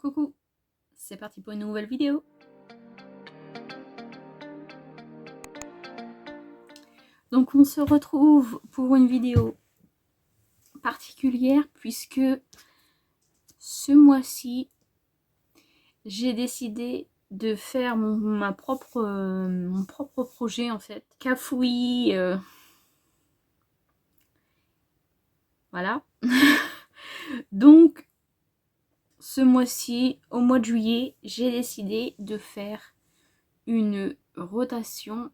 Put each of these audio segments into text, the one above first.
Coucou, c'est parti pour une nouvelle vidéo. Donc on se retrouve pour une vidéo particulière puisque ce mois-ci j'ai décidé de faire mon propre projet en fait. Cafouillis, voilà. Donc ce mois-ci, au mois de juillet, j'ai décidé de faire une rotation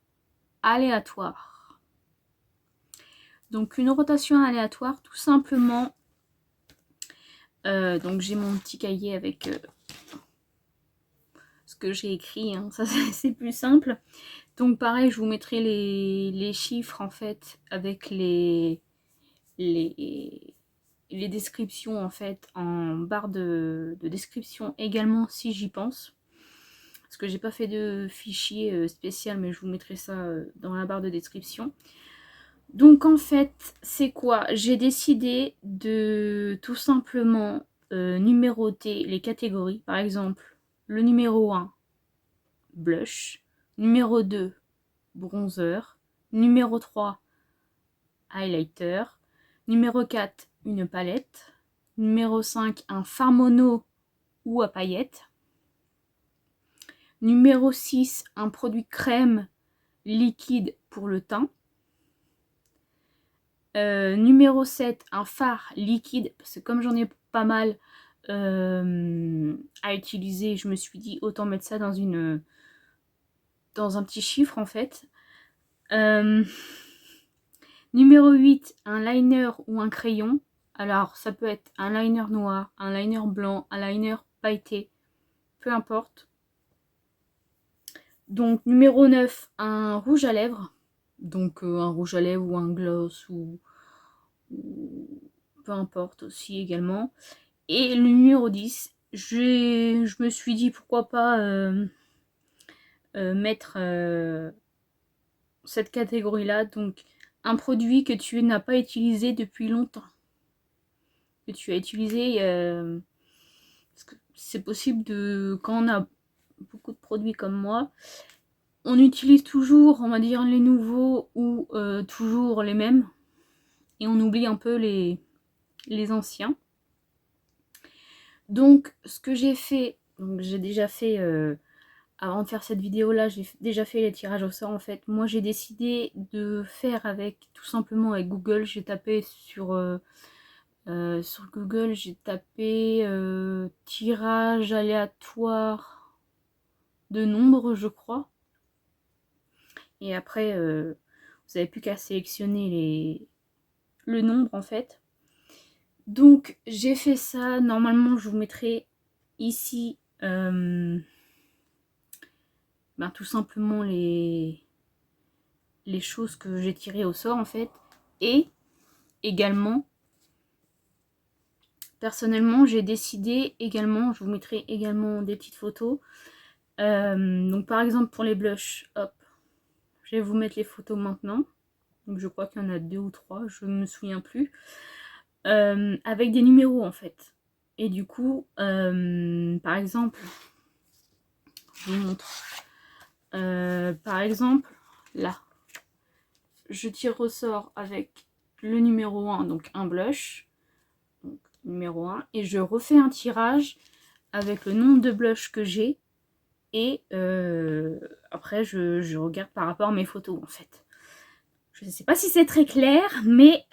aléatoire. Donc une rotation aléatoire, tout simplement. Donc j'ai mon petit cahier avec ce que j'ai écrit, hein. Ça c'est plus simple. Donc pareil, je vous mettrai les chiffres en fait avec les descriptions en fait en barre de description également si j'y pense. Parce que j'ai pas fait de fichier spécial, mais je vous mettrai ça dans la barre de description. Donc en fait, c'est quoi? J'ai décidé de tout simplement numéroter les catégories. Par exemple, le numéro 1, blush. Numéro 2, bronzer. Numéro 3, highlighter. Numéro 4, une palette. Numéro 5, un fard mono ou à paillettes. Numéro 6, un produit crème liquide pour le teint. Numéro 7, un fard liquide, parce que comme j'en ai pas mal à utiliser, je me suis dit autant mettre ça dans un petit chiffre en fait. Numéro 8, un liner ou un crayon. Alors ça peut être un liner noir, un liner blanc, un liner pailleté, peu importe. Donc numéro 9, un rouge à lèvres. Donc un rouge à lèvres ou un gloss ou peu importe aussi également. Et le numéro 10, je me suis dit pourquoi pas mettre cette catégorie là, donc un produit que tu n'as pas utilisé depuis longtemps, que tu as utilisé parce que c'est possible de, quand on a beaucoup de produits comme moi, on utilise toujours, on va dire, les nouveaux ou toujours les mêmes et on oublie un peu les anciens. Donc ce que j'ai fait, donc j'ai déjà fait avant de faire cette vidéo là, j'ai déjà fait les tirages au sort en fait. Moi j'ai décidé de faire avec, tout simplement avec Google. J'ai tapé sur Google, j'ai tapé tirage aléatoire de nombres je crois. Et après vous n'avez plus qu'à sélectionner le nombre en fait. Donc j'ai fait ça, normalement je vous mettrai ici tout simplement les choses que j'ai tirées au sort en fait. Et également, personnellement j'ai décidé également, je vous mettrai également des petites photos. Donc par exemple pour les blushs, hop, je vais vous mettre les photos maintenant. Donc je crois qu'il y en a 2 ou 3, je ne me souviens plus. Avec des numéros en fait. Et du coup, par exemple, je vous montre. Par exemple, là, je tire au sort avec le numéro 1, donc un blush, donc numéro 1, et je refais un tirage avec le nombre de blushs que j'ai, et après je regarde par rapport à mes photos en fait. Je ne sais pas si c'est très clair, mais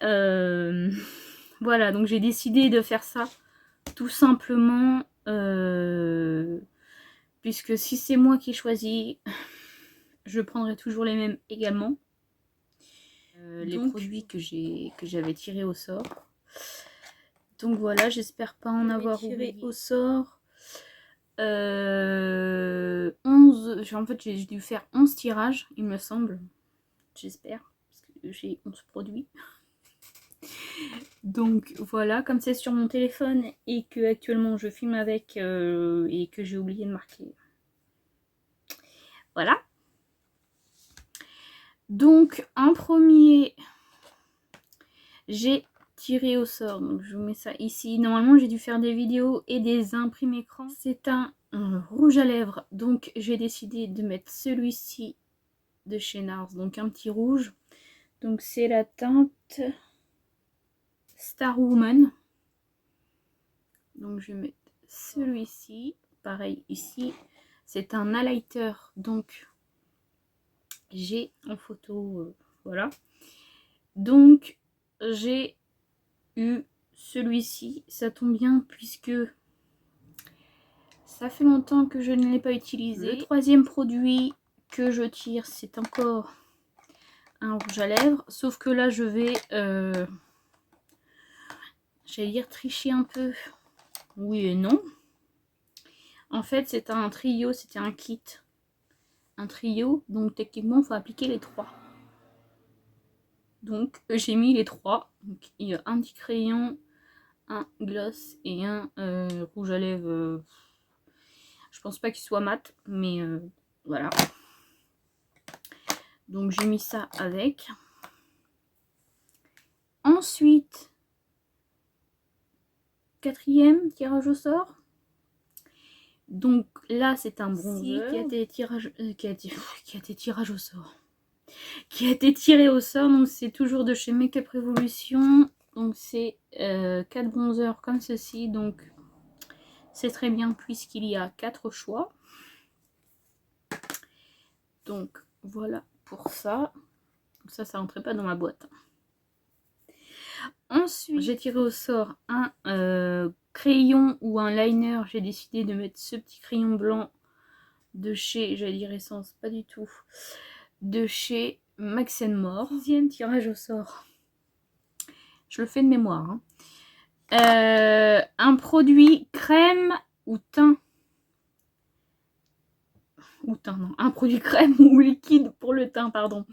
voilà, donc j'ai décidé de faire ça tout simplement puisque si c'est moi qui choisis, je prendrai toujours les mêmes également. Les produits que j'avais tirés au sort. Donc voilà, j'espère pas en avoir tiré au sort 11. En fait j'ai dû faire 11 tirages il me semble. J'espère, parce que j'ai 11 produits. Donc voilà, comme c'est sur mon téléphone et que actuellement je filme avec et que j'ai oublié de marquer. Voilà. Donc en premier, j'ai tiré au sort. Donc je vous mets ça ici. Normalement j'ai dû faire des vidéos et des imprimes écran. C'est un rouge à lèvres. Donc j'ai décidé de mettre celui-ci de chez NARS. Donc un petit rouge. Donc c'est la teinte Star Woman. Donc je vais mettre celui-ci. Pareil ici. C'est un highlighter. Donc j'ai en photo. Voilà. Donc j'ai eu celui-ci. Ça tombe bien puisque ça fait longtemps que je ne l'ai pas utilisé. Le troisième produit que je tire, c'est encore un rouge à lèvres. Sauf que là, je vais, j'allais dire tricher un peu. Oui et non. En fait, c'est un trio, c'était un kit. Un trio, donc techniquement, il faut appliquer les 3. Donc, j'ai mis les 3. Donc, il y a un petit crayon, un gloss et un rouge à lèvres. Je pense pas qu'il soit mat, mais voilà. Donc j'ai mis ça avec. Ensuite, quatrième tirage au sort. Donc là c'est un bronzer qui a été tirage au sort. Qui a été tiré au sort. Donc c'est toujours de chez Make-up Revolution. Donc c'est 4 bronzers comme ceci. Donc c'est très bien puisqu'il y a 4 choix. Donc voilà pour ça. Donc ça rentrait pas dans ma boîte. Ensuite, j'ai tiré au sort un crayon ou un liner. J'ai décidé de mettre ce petit crayon blanc de chez, j'allais dire Essence, pas du tout, de chez Max More. 6e tirage au sort. Je le fais de mémoire. Hein. Un produit crème ou teint. Ou teint, non. Un produit crème ou liquide pour le teint, pardon.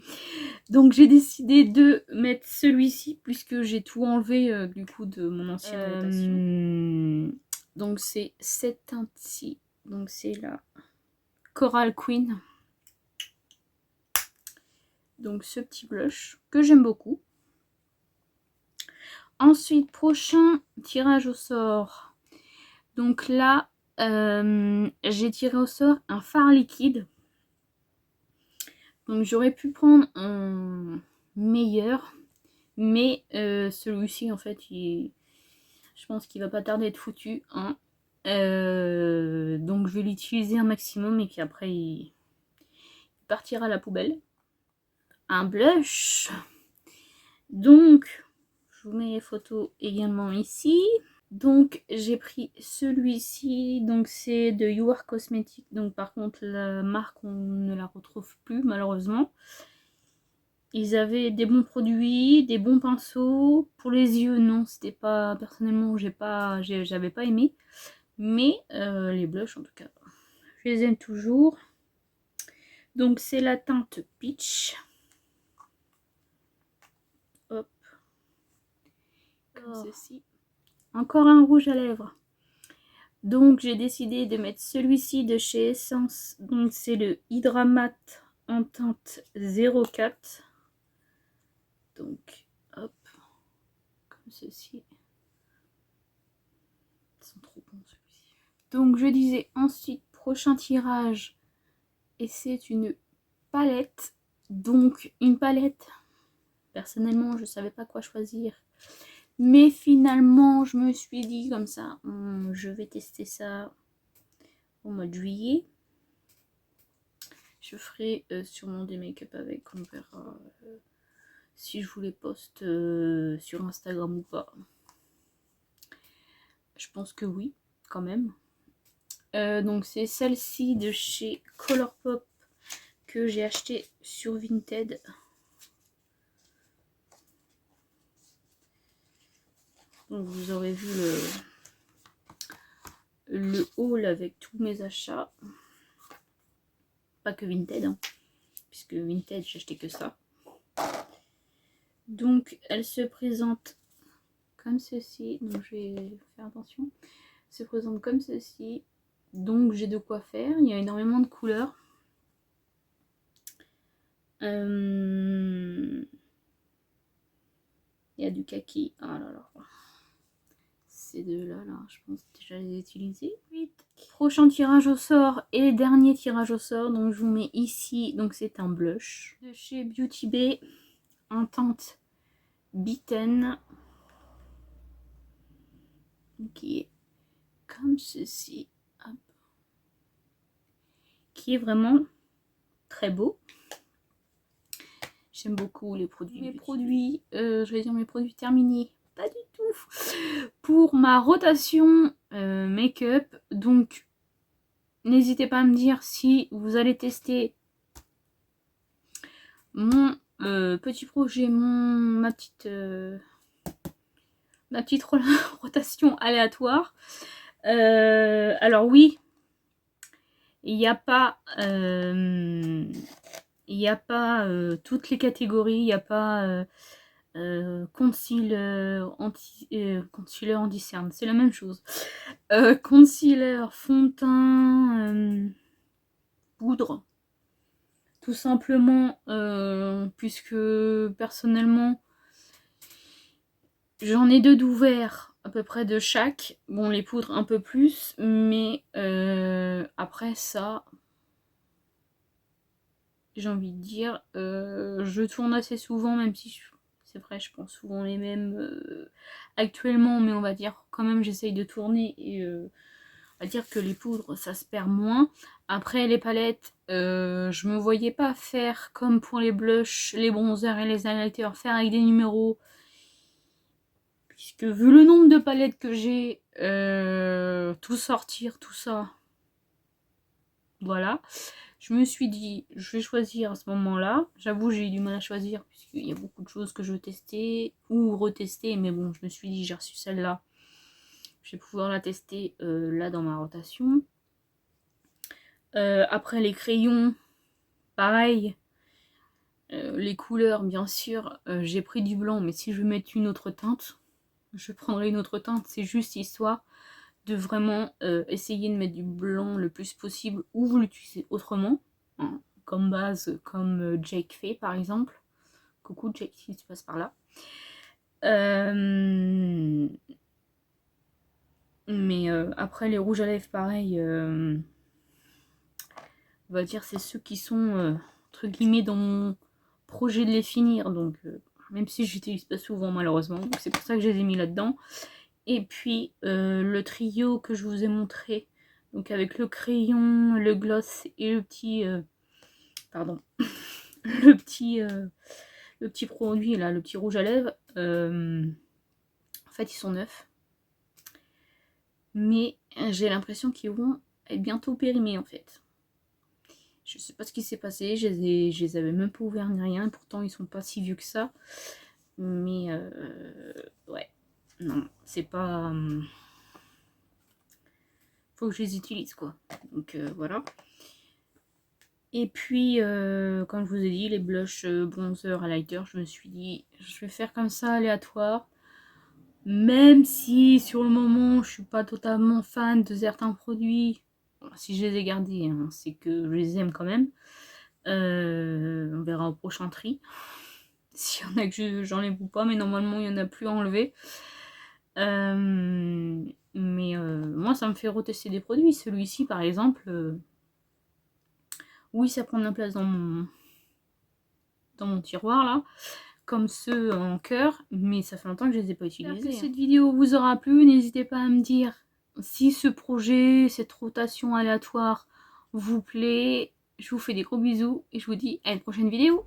Donc j'ai décidé de mettre celui-ci puisque j'ai tout enlevé du coup de mon ancienne rotation. Donc c'est cette teinte-ci. Donc c'est la Coral Queen. Donc ce petit blush que j'aime beaucoup. Ensuite, prochain tirage au sort. Donc là, j'ai tiré au sort un fard liquide. Donc j'aurais pu prendre un meilleur. Mais celui-ci, en fait, je pense qu'il va pas tarder à être foutu. Hein. Donc je vais l'utiliser un maximum et qu'après il partira à la poubelle. Un blush. Donc, je vous mets les photos également ici. Donc j'ai pris celui-ci, donc c'est de You Are Cosmetics. Donc par contre la marque on ne la retrouve plus malheureusement. Ils avaient des bons produits, des bons pinceaux. Pour les yeux, non, c'était pas, personnellement, j'avais pas aimé. Mais les blushs, en tout cas, je les aime toujours. Donc c'est la teinte Peach. Hop. Comme ceci. Encore un rouge à lèvres. Donc j'ai décidé de mettre celui-ci de chez Essence. Donc c'est le Hydra Matte en teinte 04. Donc hop, comme ceci. Ils sont trop bons celui-ci. Donc je disais ensuite prochain tirage. Et c'est une palette. Donc une palette. Personnellement je savais pas quoi choisir. Mais finalement je me suis dit comme ça. Je vais tester ça au mois de juillet. Je ferai sûrement des make-up avec, on verra si je vous les poste sur Instagram ou pas. Je pense que oui, quand même. Donc c'est celle-ci de chez Colourpop que j'ai acheté sur Vinted. Donc vous aurez vu le haul avec tous mes achats. Pas que Vinted, hein, puisque Vinted j'ai acheté que ça. Donc elle se présente comme ceci. Donc je vais faire attention. Elle se présente comme ceci. Donc j'ai de quoi faire. Il y a énormément de couleurs. Il y Il y a du kaki. Oh là là. Ces deux-là, je pense déjà les utiliser. Prochain tirage au sort et dernier tirage au sort. Donc je vous mets ici. Donc c'est un blush de chez Beauty Bay en teinte Bitten. Qui est comme ceci. Hop. Qui est vraiment très beau. J'aime beaucoup les produits. Je vais dire mes produits terminés. Pas du tout. Pour ma rotation make-up, donc n'hésitez pas à me dire si vous allez tester mon petit projet, ma petite rotation aléatoire. Alors oui, il n'y a pas toutes les catégories, il n'y a pas concealer, concealer anti-cerne, c'est la même chose. Concealer, fond de teint, poudre, tout simplement, puisque personnellement, j'en ai 2 d'ouverts à peu près de chaque. Bon, les poudres un peu plus, mais après ça, j'ai envie de dire, je tourne assez souvent, même si c'est vrai, je prends souvent les mêmes actuellement, mais on va dire quand même j'essaye de tourner et on va dire que les poudres ça se perd moins. Après les palettes, je me voyais pas faire comme pour les blushs, les bronzers et les highlighters, faire avec des numéros, puisque vu le nombre de palettes que j'ai, tout sortir, tout ça, voilà. Je me suis dit, je vais choisir à ce moment-là. J'avoue, j'ai eu du mal à choisir, puisqu'il y a beaucoup de choses que je veux tester ou retester. Mais bon, je me suis dit, j'ai reçu celle-là. Je vais pouvoir la tester là dans ma rotation. Après, les crayons, pareil. Les couleurs, bien sûr. J'ai pris du blanc, mais si je veux mettre une autre teinte, je prendrai une autre teinte. C'est juste histoire de vraiment essayer de mettre du blanc le plus possible ou vous l'utilisez autrement, hein, comme base, comme Jake fait par exemple. Coucou Jake si tu passes par là. Mais après les rouges à lèvres pareil, on va dire c'est ceux qui sont entre guillemets dans mon projet de les finir, donc même si j'utilise pas souvent malheureusement, donc c'est pour ça que je les ai mis là-dedans. Et puis le trio que je vous ai montré, donc avec le crayon, le gloss et le petit pardon le petit produit là, le petit rouge à lèvres, en fait ils sont neufs, mais j'ai l'impression qu'ils vont être bientôt périmés en fait. Je sais pas ce qui s'est passé, je les avais même pas ouverts ni rien, pourtant ils sont pas si vieux que ça, mais ouais, non, c'est pas... faut que je les utilise quoi, donc voilà. Et puis comme je vous ai dit, les blushs, bronzer, highlighter, je me suis dit je vais faire comme ça aléatoire, même si sur le moment je suis pas totalement fan de certains produits. Si je les ai gardés, hein, c'est que je les aime quand même. On verra au prochain tri s'il y en a que j'enlève ou pas, mais normalement il y en a plus à enlever. Mais moi ça me fait retester des produits. Celui-ci par exemple, oui ça prend de la place dans mon tiroir là, comme ceux en cœur, mais ça fait longtemps que je les ai pas utilisés. J'espère que cette vidéo vous aura plu, n'hésitez pas à me dire si ce projet, cette rotation aléatoire vous plaît. Je vous fais des gros bisous et je vous dis à une prochaine vidéo.